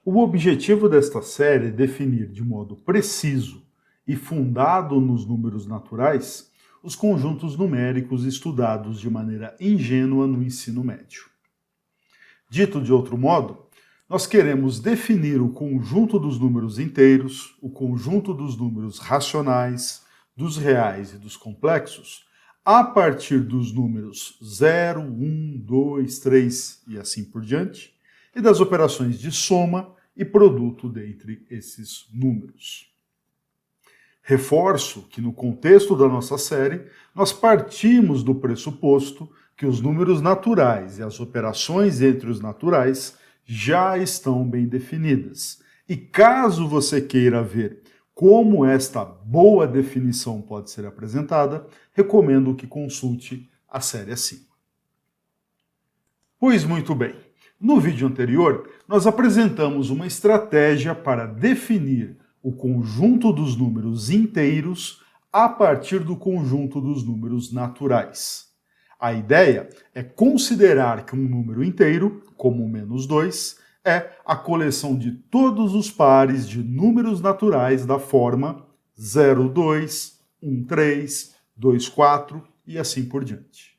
O objetivo desta série é definir de modo preciso e fundado nos números naturais os conjuntos numéricos estudados de maneira ingênua no ensino médio. Dito de outro modo, nós queremos definir o conjunto dos números inteiros, o conjunto dos números racionais, dos reais e dos complexos, a partir dos números 0, 1, 2, 3 e assim por diante, e das operações de soma e produto dentre esses números. Reforço que no contexto da nossa série, nós partimos do pressuposto que os números naturais e as operações entre os naturais já estão bem definidas. E caso você queira ver como esta boa definição pode ser apresentada, recomendo que consulte a série acima. Pois muito bem, no vídeo anterior nós apresentamos uma estratégia para definir o conjunto dos números inteiros a partir do conjunto dos números naturais. A ideia é considerar que um número inteiro, como o -2, é a coleção de todos os pares de números naturais da forma 0, 2, 1, 3, 2, 4 e assim por diante.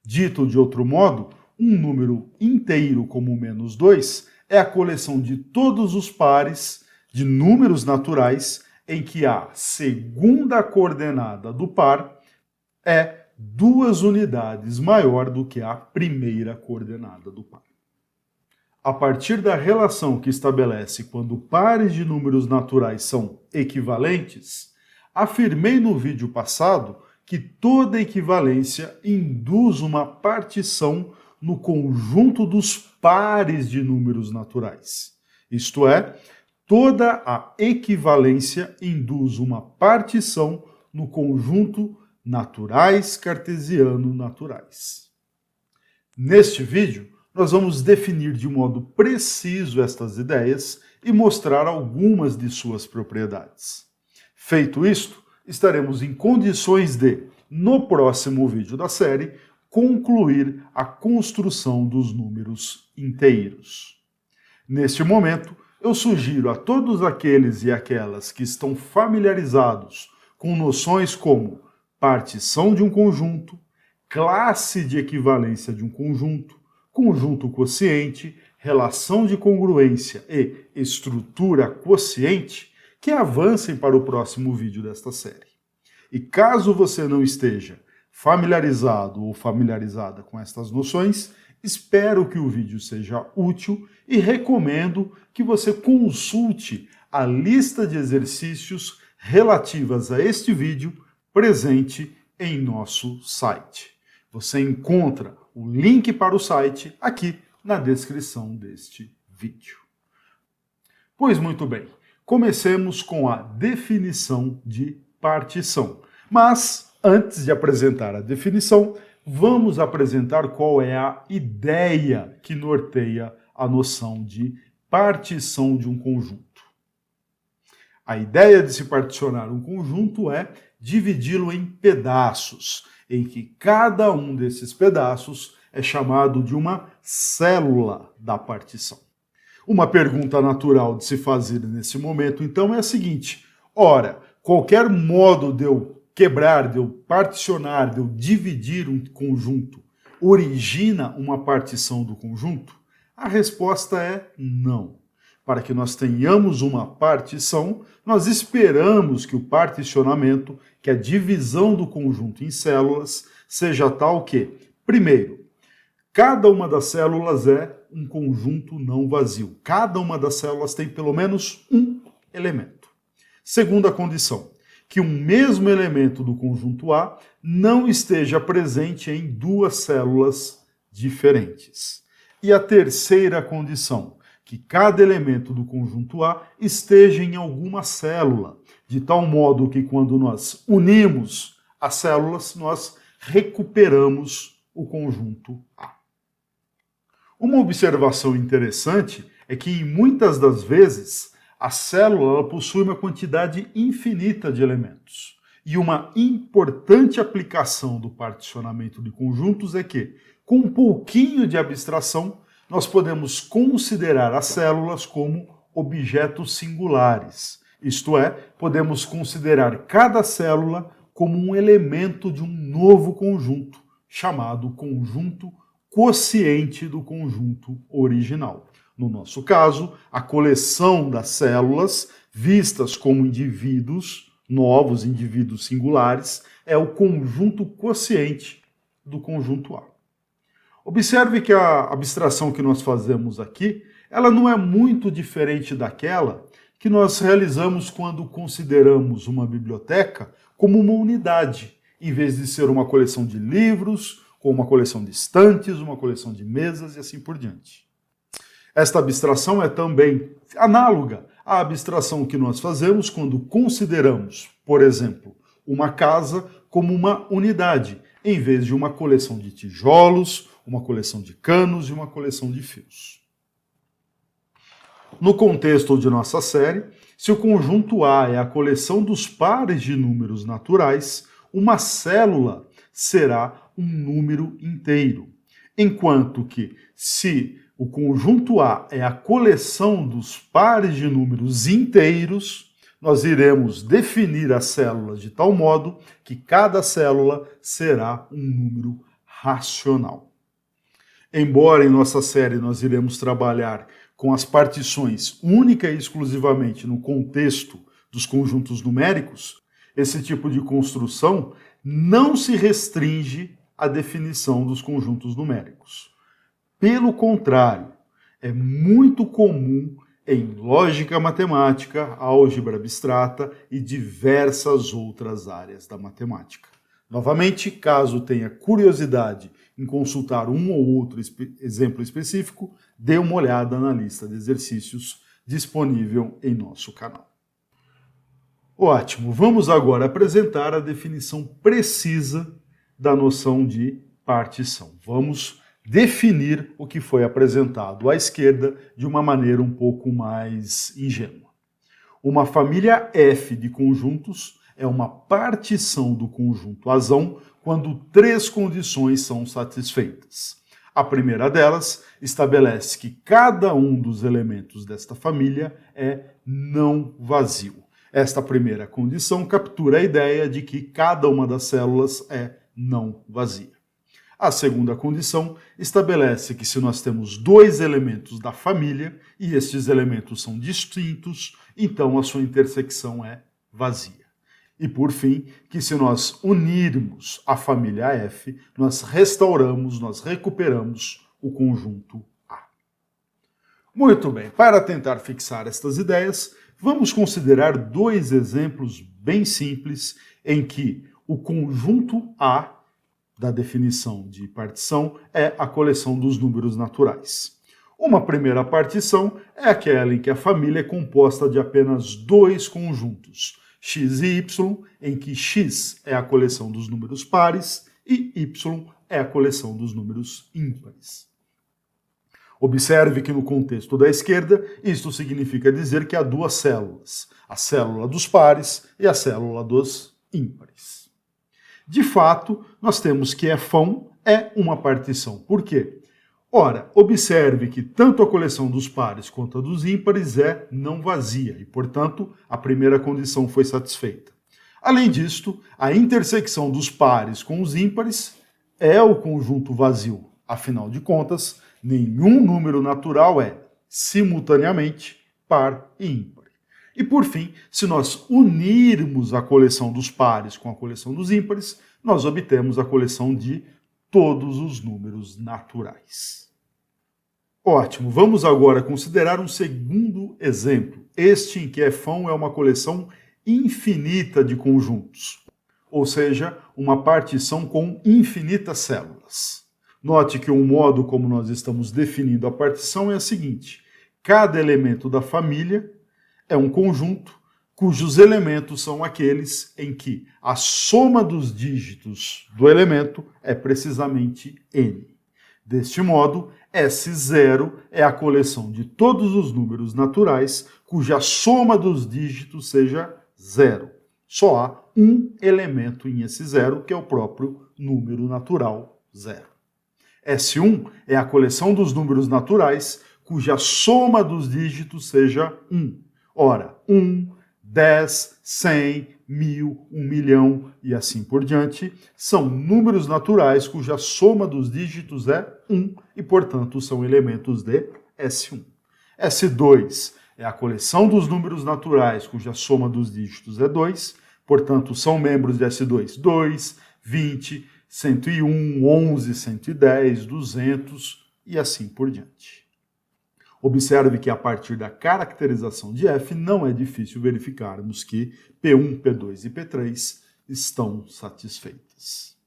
Dito de outro modo, um número inteiro como o -2 é a coleção de todos os pares de números naturais em que a segunda coordenada do par é 2 unidades maior do que a primeira coordenada do par. A partir da relação que estabelece quando pares de números naturais são equivalentes, afirmei no vídeo passado que toda equivalência induz uma partição no conjunto dos pares de números naturais. Isto é, toda a equivalência induz uma partição no conjunto naturais cartesiano naturais. Neste vídeo, nós vamos definir de modo preciso estas ideias e mostrar algumas de suas propriedades. Feito isto, estaremos em condições de, no próximo vídeo da série, concluir a construção dos números inteiros. Neste momento, eu sugiro a todos aqueles e aquelas que estão familiarizados com noções como partição de um conjunto, classe de equivalência de um conjunto, conjunto quociente, relação de congruência e estrutura quociente, que avancem para o próximo vídeo desta série. E caso você não esteja familiarizado ou familiarizada com estas noções, espero que o vídeo seja útil e recomendo que você consulte a lista de exercícios relativas a este vídeo presente em nosso site. Você encontra o link para o site aqui na descrição deste vídeo. Pois muito bem, comecemos com a definição de partição. Mas, antes de apresentar a definição, vamos apresentar qual é a ideia que norteia a noção de partição de um conjunto. A ideia de se particionar um conjunto é dividi-lo em pedaços, em que cada um desses pedaços é chamado de uma célula da partição. Uma pergunta natural de se fazer nesse momento, então, é a seguinte: ora, qualquer modo de eu quebrar, de eu particionar, de eu dividir um conjunto, origina uma partição do conjunto? A resposta é não. Para que nós tenhamos uma partição, nós esperamos que o particionamento, que a divisão do conjunto em células, seja tal que, primeiro, cada uma das células é um conjunto não vazio. Cada uma das células tem pelo menos um elemento. Segunda condição, que um mesmo elemento do conjunto A não esteja presente em duas células diferentes. E a terceira condição, que cada elemento do conjunto A esteja em alguma célula, de tal modo que quando nós unimos as células, nós recuperamos o conjunto A. Uma observação interessante é que, em muitas das vezes, a célula possui uma quantidade infinita de elementos. E uma importante aplicação do particionamento de conjuntos é que, com um pouquinho de abstração, nós podemos considerar as células como objetos singulares. Isto é, podemos considerar cada célula como um elemento de um novo conjunto, chamado conjunto quociente do conjunto original. No nosso caso, a coleção das células, vistas como indivíduos, novos indivíduos singulares, é o conjunto quociente do conjunto A. Observe que a abstração que nós fazemos aqui, ela não é muito diferente daquela que nós realizamos quando consideramos uma biblioteca como uma unidade, em vez de ser uma coleção de livros, com uma coleção de estantes, uma coleção de mesas e assim por diante. Esta abstração é também análoga à abstração que nós fazemos quando consideramos, por exemplo, uma casa como uma unidade, em vez de uma coleção de tijolos, uma coleção de canos e uma coleção de fios. No contexto de nossa série, se o conjunto A é a coleção dos pares de números naturais, uma célula será um número inteiro. Enquanto que, se o conjunto A é a coleção dos pares de números inteiros, nós iremos definir as células de tal modo que cada célula será um número racional. Embora em nossa série nós iremos trabalhar com as partições única e exclusivamente no contexto dos conjuntos numéricos, esse tipo de construção não se restringe à definição dos conjuntos numéricos. Pelo contrário, é muito comum em lógica matemática, álgebra abstrata e diversas outras áreas da matemática. Novamente, caso tenha curiosidade em consultar um ou outro exemplo específico, dê uma olhada na lista de exercícios disponível em nosso canal. Ótimo, vamos agora apresentar a definição precisa da noção de partição. Vamos definir o que foi apresentado à esquerda de uma maneira um pouco mais ingênua. Uma família F de conjuntos é uma partição do conjunto Azão quando 3 condições são satisfeitas. A primeira delas estabelece que cada um dos elementos desta família é não vazio. Esta primeira condição captura a ideia de que cada uma das células é não vazia. A segunda condição estabelece que se nós temos 2 elementos da família e estes elementos são distintos, então a sua intersecção é vazia. E, por fim, que se nós unirmos a família F, nós restauramos, nós recuperamos o conjunto A. Muito bem, para tentar fixar estas ideias, vamos considerar 2 exemplos bem simples em que o conjunto A, da definição de partição, é a coleção dos números naturais. Uma primeira partição é aquela em que a família é composta de apenas 2 conjuntos, x e y, em que x é a coleção dos números pares e y é a coleção dos números ímpares. Observe que no contexto da esquerda, isto significa dizer que há 2 células, a célula dos pares e a célula dos ímpares. De fato, nós temos que F1 é uma partição. Por quê? Ora, observe que tanto a coleção dos pares quanto a dos ímpares é não vazia e, portanto, a primeira condição foi satisfeita. Além disto, a intersecção dos pares com os ímpares é o conjunto vazio. Afinal de contas, nenhum número natural é, simultaneamente, par e ímpar. E, por fim, se nós unirmos a coleção dos pares com a coleção dos ímpares, nós obtemos a coleção de todos os números naturais. Ótimo, vamos agora considerar um segundo exemplo, este em que F1 é uma coleção infinita de conjuntos, ou seja, uma partição com infinitas células. Note que o modo como nós estamos definindo a partição é o seguinte: cada elemento da família é um conjunto cujos elementos são aqueles em que a soma dos dígitos do elemento é precisamente n. Deste modo, S0 é a coleção de todos os números naturais cuja soma dos dígitos seja 0. Só há um elemento em S0, que é o próprio número natural 0. S1 é a coleção dos números naturais cuja soma dos dígitos seja 1. Ora, 1, 10, 100, 1000, 1 milhão e assim por diante são números naturais cuja soma dos dígitos é 1 e, portanto, são elementos de S1. S2 é a coleção dos números naturais cuja soma dos dígitos é 2, portanto, são membros de S2 2, 20, 101, 11, 110, 200 e assim por diante. Observe que a partir da caracterização de F não é difícil verificarmos que P1, P2 e P3 estão satisfeitas.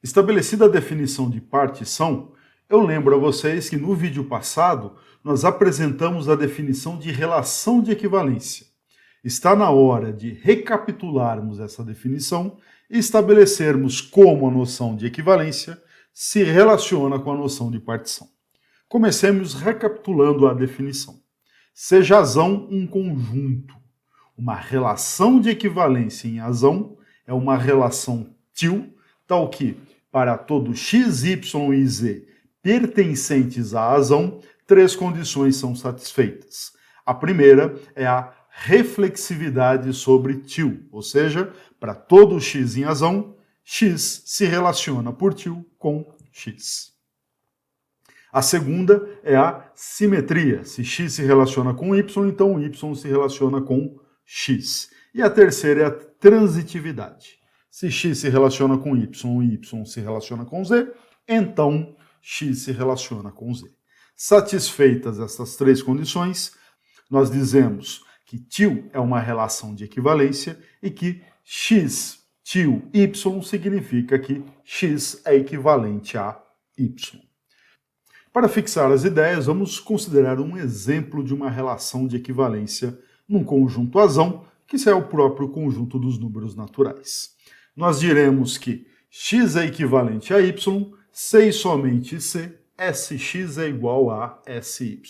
Estabelecida a definição de partição, eu lembro a vocês que no vídeo passado nós apresentamos a definição de relação de equivalência. Está na hora de recapitularmos essa definição e estabelecermos como a noção de equivalência se relaciona com a noção de partição. Comecemos recapitulando a definição. Seja azão um conjunto. Uma relação de equivalência em azão é uma relação til, tal que, para todo x, y e z pertencentes a azão, 3 condições são satisfeitas. A primeira é a reflexividade sobre til, ou seja, para todo x em azão, x se relaciona por til com x. A segunda é a simetria. Se x se relaciona com y, então y se relaciona com x. E a terceira é a transitividade. Se x se relaciona com y e y se relaciona com z, então x se relaciona com z. Satisfeitas essas 3 condições, nós dizemos que til é uma relação de equivalência e que x, til, y significa que x é equivalente a y. Para fixar as ideias, vamos considerar um exemplo de uma relação de equivalência num conjunto azão, que é o próprio conjunto dos números naturais. Nós diremos que x é equivalente a y, se e somente se, sx é igual a sy.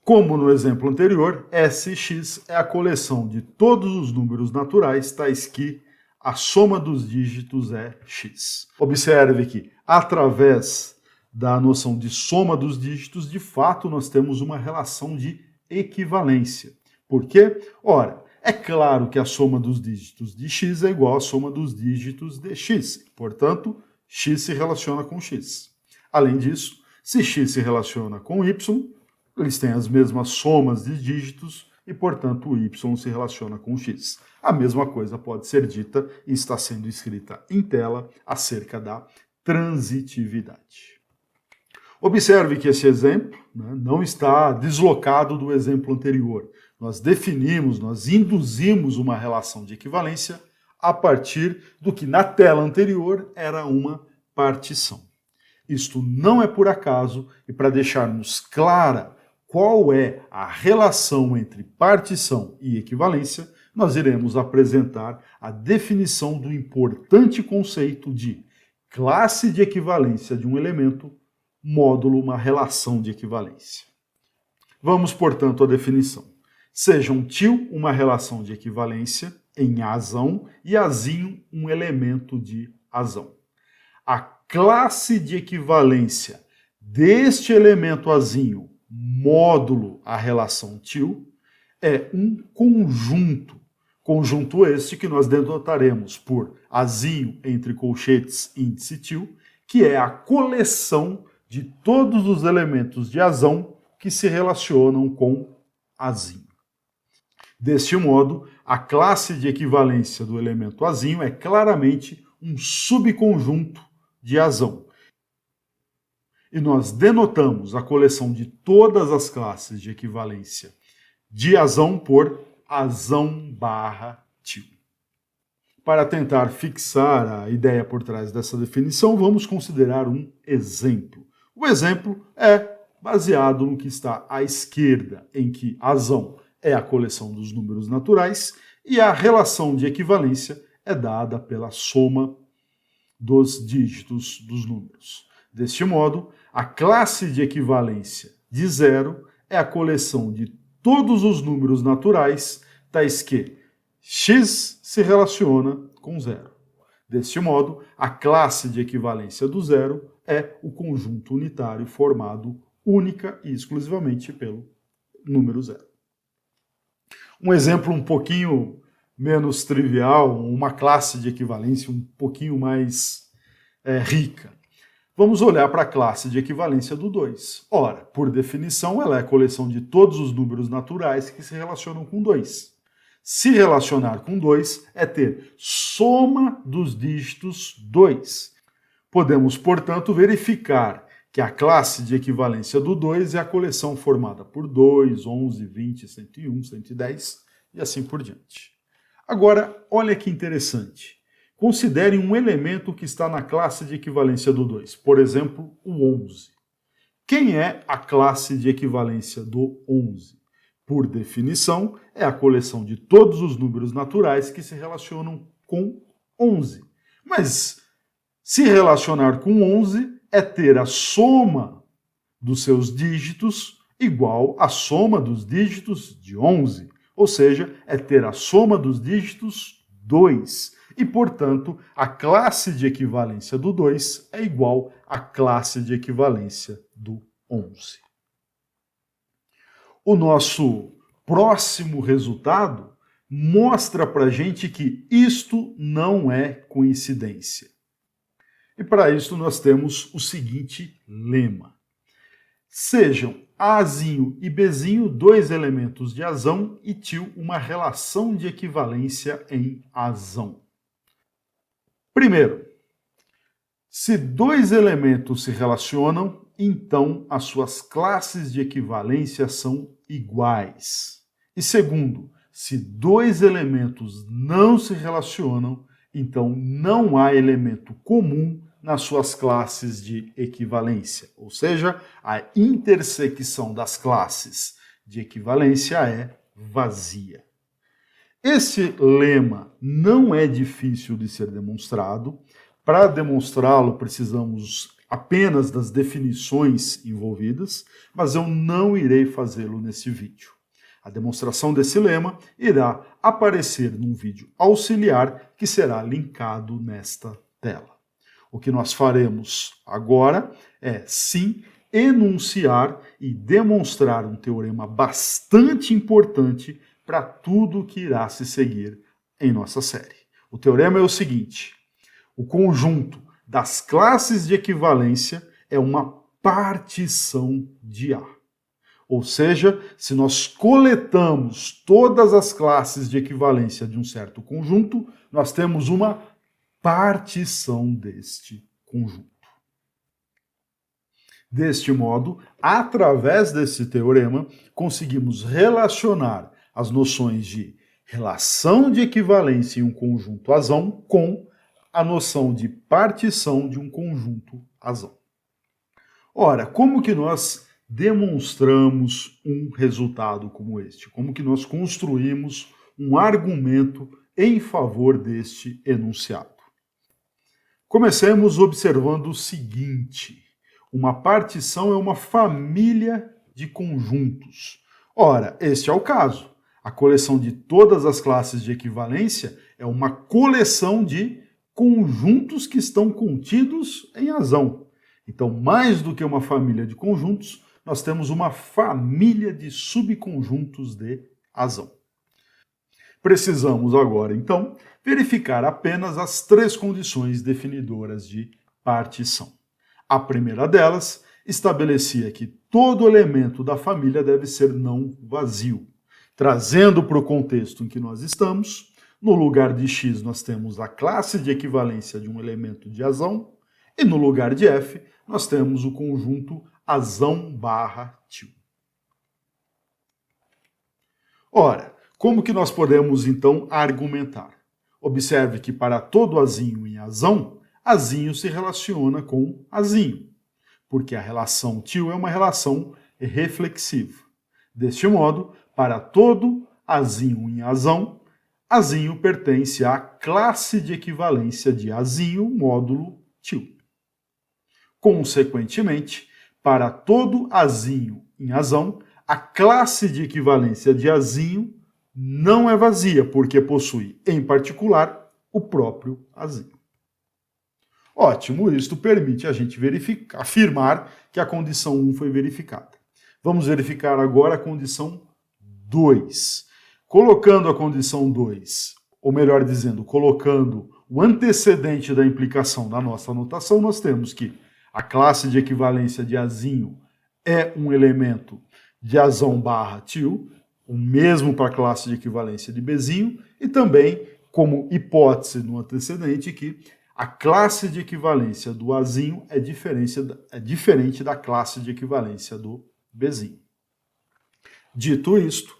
Como no exemplo anterior, sx é a coleção de todos os números naturais, tais que a soma dos dígitos é x. Observe que, através da noção de soma dos dígitos, de fato nós temos uma relação de equivalência. Por quê? Ora, é claro que a soma dos dígitos de x é igual à soma dos dígitos de x. Portanto, x se relaciona com x. Além disso, se x se relaciona com y, eles têm as mesmas somas de dígitos e, portanto, o y se relaciona com x. A mesma coisa pode ser dita e está sendo escrita em tela acerca da transitividade. Observe que esse exemplo não está deslocado do exemplo anterior. Nós definimos, nós induzimos uma relação de equivalência a partir do que na tela anterior era uma partição. Isto não é por acaso, e para deixarmos clara qual é a relação entre partição e equivalência, nós iremos apresentar a definição do importante conceito de classe de equivalência de um elemento módulo uma relação de equivalência. Vamos, portanto, à definição. Seja um til uma relação de equivalência em azão e azinho um elemento de azão. A classe de equivalência deste elemento azinho módulo a relação til é um conjunto. Conjunto este que nós denotaremos por azinho entre colchetes índice til, que é a coleção de todos os elementos de azão que se relacionam com azinho. Deste modo, a classe de equivalência do elemento azinho é claramente um subconjunto de azão. E nós denotamos a coleção de todas as classes de equivalência de azão por azão barra til. Para tentar fixar a ideia por trás dessa definição, vamos considerar um exemplo. O exemplo é baseado no que está à esquerda, em que azão é a coleção dos números naturais e a relação de equivalência é dada pela soma dos dígitos dos números. Deste modo, a classe de equivalência de zero é a coleção de todos os números naturais, tais que x se relaciona com zero. Deste modo, a classe de equivalência do zero é o conjunto unitário formado única e exclusivamente pelo número zero. Um exemplo um pouquinho menos trivial, uma classe de equivalência um pouquinho mais rica. Vamos olhar para a classe de equivalência do 2. Ora, por definição, ela é a coleção de todos os números naturais que se relacionam com 2. Se relacionar com 2 é ter soma dos dígitos 2. Podemos, portanto, verificar que a classe de equivalência do 2 é a coleção formada por 2, 11, 20, 101, 110 e assim por diante. Agora, olha que interessante. Considere um elemento que está na classe de equivalência do 2, por exemplo, o 11. Quem é a classe de equivalência do 11? Por definição, é a coleção de todos os números naturais que se relacionam com 11. Mas se relacionar com 11 é ter a soma dos seus dígitos igual à soma dos dígitos de 11. Ou seja, é ter a soma dos dígitos 2. E, portanto, a classe de equivalência do 2 é igual à classe de equivalência do 11. O nosso próximo resultado mostra para a gente que isto não é coincidência. E para isso nós temos o seguinte lema. Sejam Azinho e Bzinho dois elementos de azão e til uma relação de equivalência em azão. Primeiro, se dois elementos se relacionam, então as suas classes de equivalência são iguais. E segundo, se dois elementos não se relacionam, então não há elemento comum nas suas classes de equivalência. Ou seja, a intersecção das classes de equivalência é vazia. Esse lema não é difícil de ser demonstrado. Para demonstrá-lo, precisamos apenas das definições envolvidas, mas eu não irei fazê-lo nesse vídeo. A demonstração desse lema irá aparecer num vídeo auxiliar que será linkado nesta tela. O que nós faremos agora é, sim, enunciar e demonstrar um teorema bastante importante para tudo que irá se seguir em nossa série. O teorema é o seguinte: o conjunto das classes de equivalência é uma partição de A. Ou seja, se nós coletamos todas as classes de equivalência de um certo conjunto, nós temos uma partição deste conjunto. Deste modo, através desse teorema, conseguimos relacionar as noções de relação de equivalência em um conjunto azão com a noção de partição de um conjunto azão. Ora, como que nós demonstramos um resultado como este? Como que nós construímos um argumento em favor deste enunciado? Comecemos observando o seguinte: uma partição é uma família de conjuntos. Ora, este é o caso. A coleção de todas as classes de equivalência é uma coleção de conjuntos que estão contidos em azão. Então, mais do que uma família de conjuntos, nós temos uma família de subconjuntos de azão. Precisamos agora, então, verificar apenas as três condições definidoras de partição. A primeira delas estabelecia que todo elemento da família deve ser não vazio. Trazendo para o contexto em que nós estamos, no lugar de X nós temos a classe de equivalência de um elemento de azão, e no lugar de F nós temos o conjunto azão barra til. Ora, como que nós podemos então argumentar? Observe que para todo azinho em azão, azinho se relaciona com azinho, porque a relação til é uma relação reflexiva. Deste modo, para todo azinho em azão, azinho pertence à classe de equivalência de azinho módulo til. Consequentemente, para todo azinho em azão, a classe de equivalência de azinho não é vazia, porque possui, em particular, o próprio azinho. Ótimo, isto permite a gente afirmar que a condição 1 foi verificada. Vamos verificar agora a condição 2. Colocando a condição 2, ou melhor dizendo, colocando o antecedente da implicação na nossa anotação, nós temos que a classe de equivalência de Azinho é um elemento de Azão barra tio, o mesmo para a classe de equivalência de Bzinho, e também, como hipótese no antecedente, que a classe de equivalência do Azinho é diferente da classe de equivalência do Bzinho. Dito isto,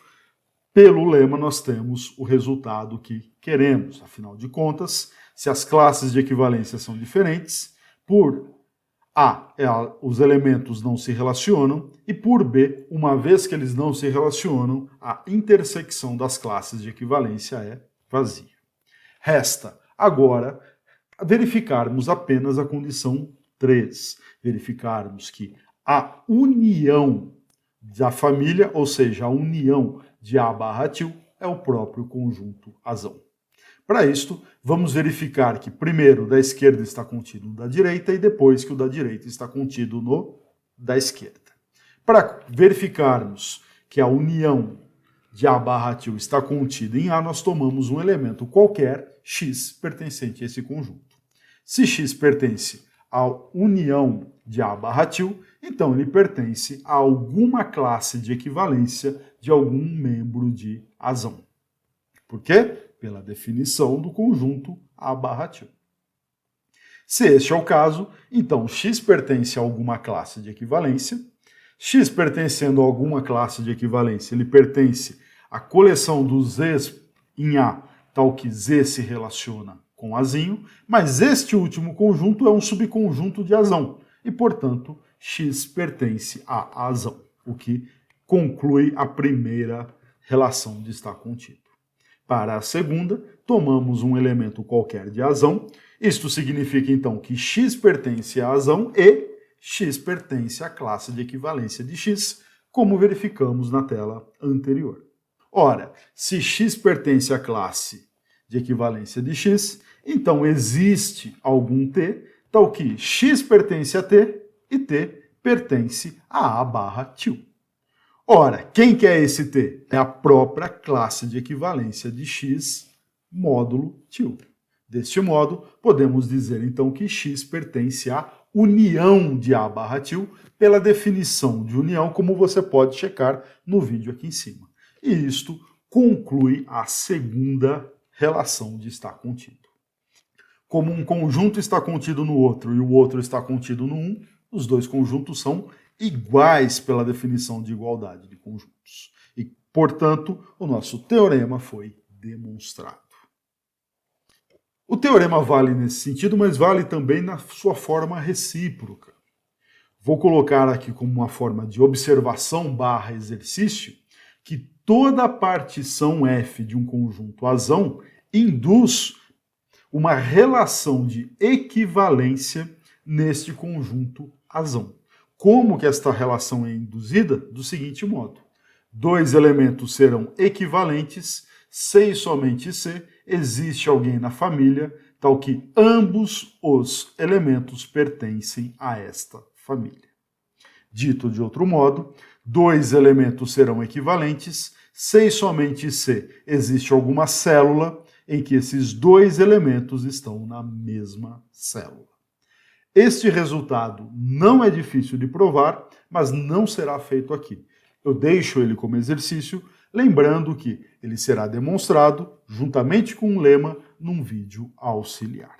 pelo lema nós temos o resultado que queremos. Afinal de contas, se as classes de equivalência são diferentes, por A, os elementos não se relacionam, e por B, uma vez que eles não se relacionam, a intersecção das classes de equivalência é vazia. Resta agora verificarmos apenas a condição 3. Verificarmos que a união da família, ou seja, a união de A barra tio, é o próprio conjunto Azão. Para isto, vamos verificar que primeiro o da esquerda está contido no da direita e depois que o da direita está contido no da esquerda. Para verificarmos que a união de A barra tio está contida em A, nós tomamos um elemento qualquer, x, pertencente a esse conjunto. Se x pertence à união de A barra tio, então ele pertence a alguma classe de equivalência de algum membro de Azão. Por quê? Pela definição do conjunto A barra tio. Se este é o caso, então x pertence a alguma classe de equivalência. X pertencendo a alguma classe de equivalência, ele pertence à coleção dos z's em A, tal que z se relaciona com Azinho, mas este último conjunto é um subconjunto de Azão, e, portanto, x pertence a Azão, o que conclui a primeira relação de estar contido. Para a segunda, tomamos um elemento qualquer de Azão. Isto significa, então, que x pertence a Azão e x pertence à classe de equivalência de x, como verificamos na tela anterior. Ora, se x pertence à classe de equivalência de x, então existe algum t, tal que x pertence a t e t pertence a A barra tio. Ora, quem que é esse t? É a própria classe de equivalência de x módulo tio. Deste modo, podemos dizer então que x pertence à união de A barra tio, pela definição de união, como você pode checar no vídeo aqui em cima. E isto conclui a segunda relação de estar contido. Como um conjunto está contido no outro e o outro está contido no um, os dois conjuntos são iguais pela definição de igualdade de conjuntos. E, portanto, o nosso teorema foi demonstrado. O teorema vale nesse sentido, mas vale também na sua forma recíproca. Vou colocar aqui como uma forma de observação barra exercício que toda partição F de um conjunto Azão induz uma relação de equivalência neste conjunto Azão. Como que esta relação é induzida? Do seguinte modo. Dois elementos serão equivalentes, C e somente C, existe alguém na família, tal que ambos os elementos pertencem a esta família. Dito de outro modo, dois elementos serão equivalentes, C e somente C, existe alguma célula em que esses dois elementos estão na mesma célula. Este resultado não é difícil de provar, mas não será feito aqui. Eu deixo ele como exercício, lembrando que ele será demonstrado juntamente com um lema num vídeo auxiliar.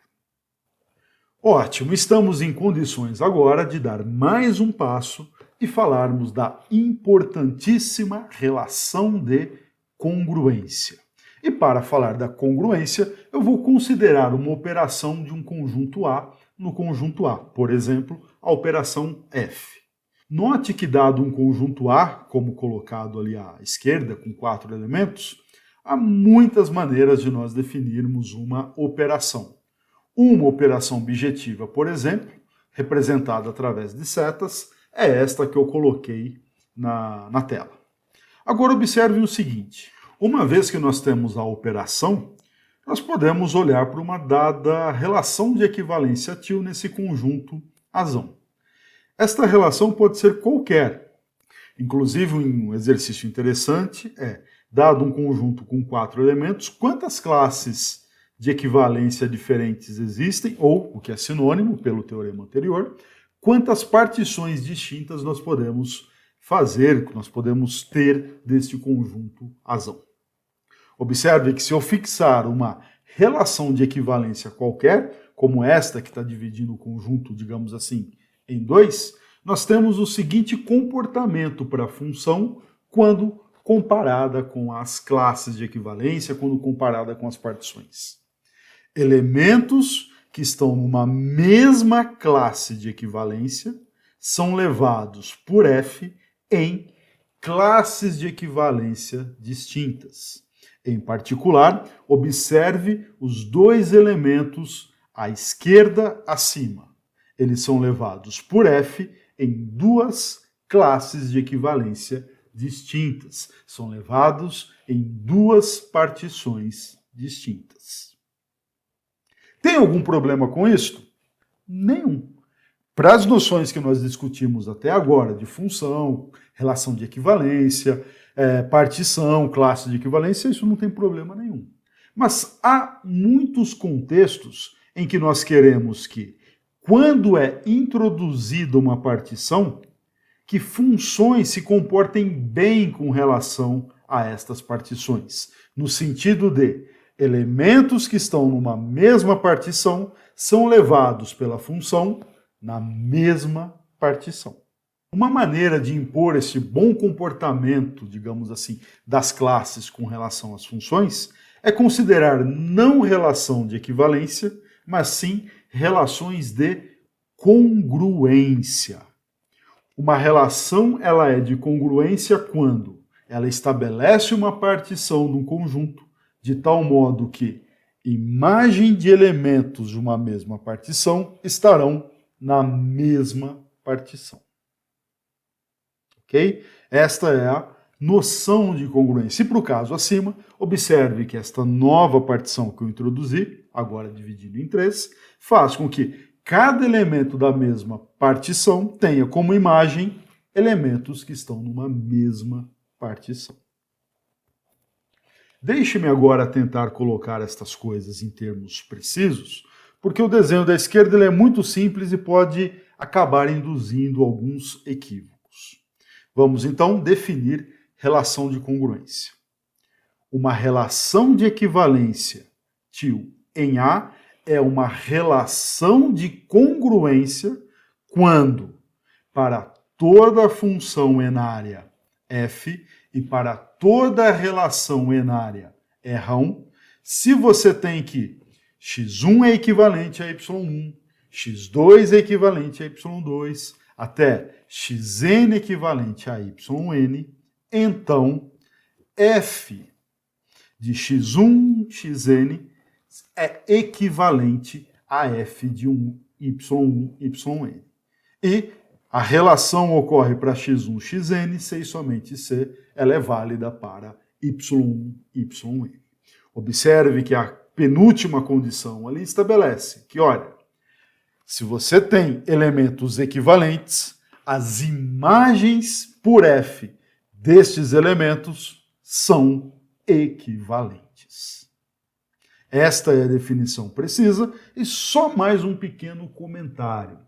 Ótimo, estamos em condições agora de dar mais um passo e falarmos da importantíssima relação de congruência. E para falar da congruência, eu vou considerar uma operação de um conjunto A no conjunto A, por exemplo, a operação F. Note que dado um conjunto A, como colocado ali à esquerda, com 4 elementos, há muitas maneiras de nós definirmos uma operação. Uma operação bijetiva, por exemplo, representada através de setas, é esta que eu coloquei na tela. Agora observe o seguinte, uma vez que nós temos a operação, nós podemos olhar para uma dada relação de equivalência til nesse conjunto azão. Esta relação pode ser qualquer. Inclusive, um exercício interessante é, dado um conjunto com 4 elementos, quantas classes de equivalência diferentes existem, ou, o que é sinônimo pelo teorema anterior, quantas partições distintas nós podemos fazer, nós podemos ter deste conjunto azão. Observe que se eu fixar uma relação de equivalência qualquer, como esta que está dividindo o conjunto, digamos assim, em 2, nós temos o seguinte comportamento para a função quando comparada com as classes de equivalência, quando comparada com as partições. Elementos que estão numa mesma classe de equivalência são levados por f em classes de equivalência distintas. Em particular, observe os 2 elementos à esquerda acima. Eles são levados por f em 2 classes de equivalência distintas. São levados em 2 partições distintas. Tem algum problema com isso? Nenhum. Para as noções que nós discutimos até agora, de função, relação de equivalência, partição, classe de equivalência, isso não tem problema nenhum. Mas há muitos contextos em que nós queremos que, quando é introduzida uma partição, que funções se comportem bem com relação a estas partições, no sentido de elementos que estão numa mesma partição são levados pela função na mesma partição. Uma maneira de impor esse bom comportamento, digamos assim, das classes com relação às funções é considerar não relação de equivalência, mas sim relações de congruência. Uma relação ela é de congruência quando ela estabelece uma partição de um conjunto de tal modo que imagem de elementos de uma mesma partição estarão na mesma partição. Ok? Esta é a noção de congruência. E para o caso acima, observe que esta nova partição que eu introduzi, agora dividido em 3, faz com que cada elemento da mesma partição tenha como imagem elementos que estão numa mesma partição. Deixe-me agora tentar colocar estas coisas em termos precisos, porque o desenho da esquerda ele é muito simples e pode acabar induzindo alguns equívocos. Vamos então definir relação de congruência. Uma relação de equivalência til em A é uma relação de congruência quando, para toda função enária f e para toda relação enária R1, se você tem que x1 é equivalente a y1, x2 é equivalente a y2, até xn equivalente a yn, então f de x1, xn é equivalente a f de y1, yn. E a relação ocorre para x1, xn, se e somente se ela é válida para y1, yn. Observe que a penúltima condição ali estabelece que, olha, se você tem elementos equivalentes, as imagens por f destes elementos são equivalentes. Esta é a definição precisa e só mais um pequeno comentário.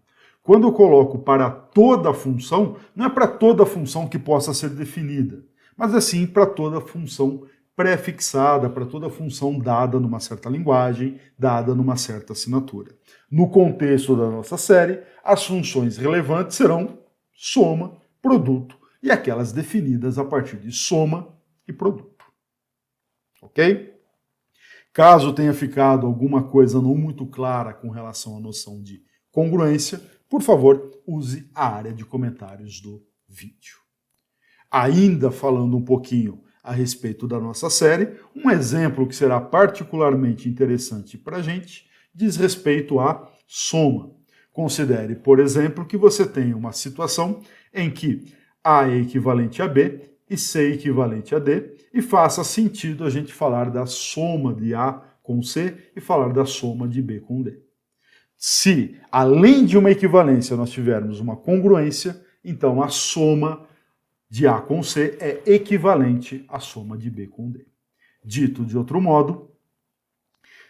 Quando eu coloco para toda função, não é para toda função que possa ser definida, mas é sim para toda função prefixada, para toda função dada numa certa linguagem, dada numa certa assinatura. No contexto da nossa série, as funções relevantes serão soma, produto e aquelas definidas a partir de soma e produto. Ok? Caso tenha ficado alguma coisa não muito clara com relação à noção de congruência, por favor, use a área de comentários do vídeo. Ainda falando um pouquinho a respeito da nossa série, um exemplo que será particularmente interessante para a gente diz respeito à soma. Considere, por exemplo, que você tem uma situação em que A é equivalente a B e C é equivalente a D, e faça sentido a gente falar da soma de A com C e falar da soma de B com D. Se, além de uma equivalência, nós tivermos uma congruência, então a soma de A com C é equivalente à soma de B com D. Dito de outro modo,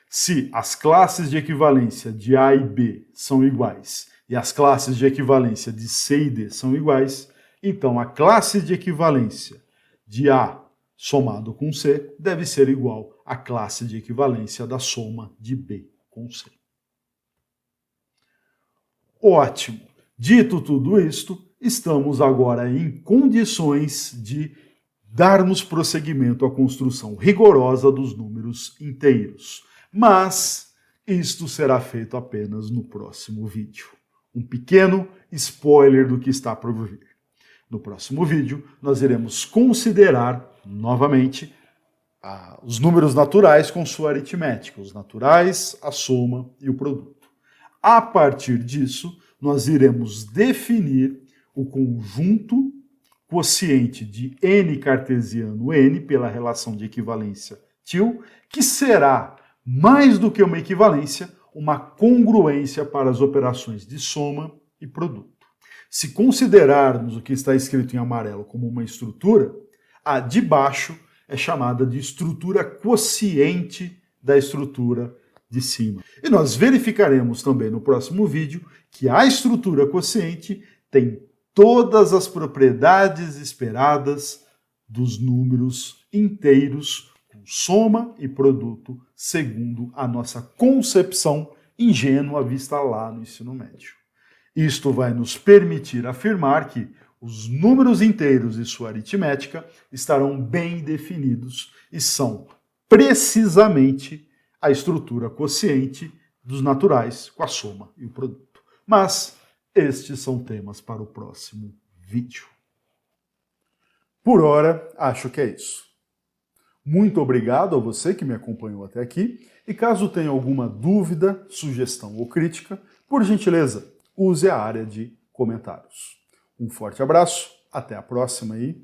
se as classes de equivalência de A e B são iguais e as classes de equivalência de C e D são iguais, então a classe de equivalência de A somado com C deve ser igual à classe de equivalência da soma de B com C. Ótimo! Dito tudo isto, estamos agora em condições de darmos prosseguimento à construção rigorosa dos números inteiros. Mas isto será feito apenas no próximo vídeo. Um pequeno spoiler do que está por vir. No próximo vídeo, nós iremos considerar, novamente, os números naturais com sua aritmética, os naturais, a soma e o produto. A partir disso, nós iremos definir o conjunto quociente de n cartesiano n pela relação de equivalência TIL, que será, mais do que uma equivalência, uma congruência para as operações de soma e produto. Se considerarmos o que está escrito em amarelo como uma estrutura, a de baixo é chamada de estrutura quociente da estrutura de cima. E nós verificaremos também no próximo vídeo que a estrutura quociente tem todas as propriedades esperadas dos números inteiros com soma e produto, segundo a nossa concepção ingênua vista lá no ensino médio. Isto vai nos permitir afirmar que os números inteiros e sua aritmética estarão bem definidos e são precisamente a estrutura quociente dos naturais com a soma e o produto. Mas estes são temas para o próximo vídeo. Por hora, acho que é isso. Muito obrigado a você que me acompanhou até aqui e caso tenha alguma dúvida, sugestão ou crítica, por gentileza, use a área de comentários. Um forte abraço, até a próxima e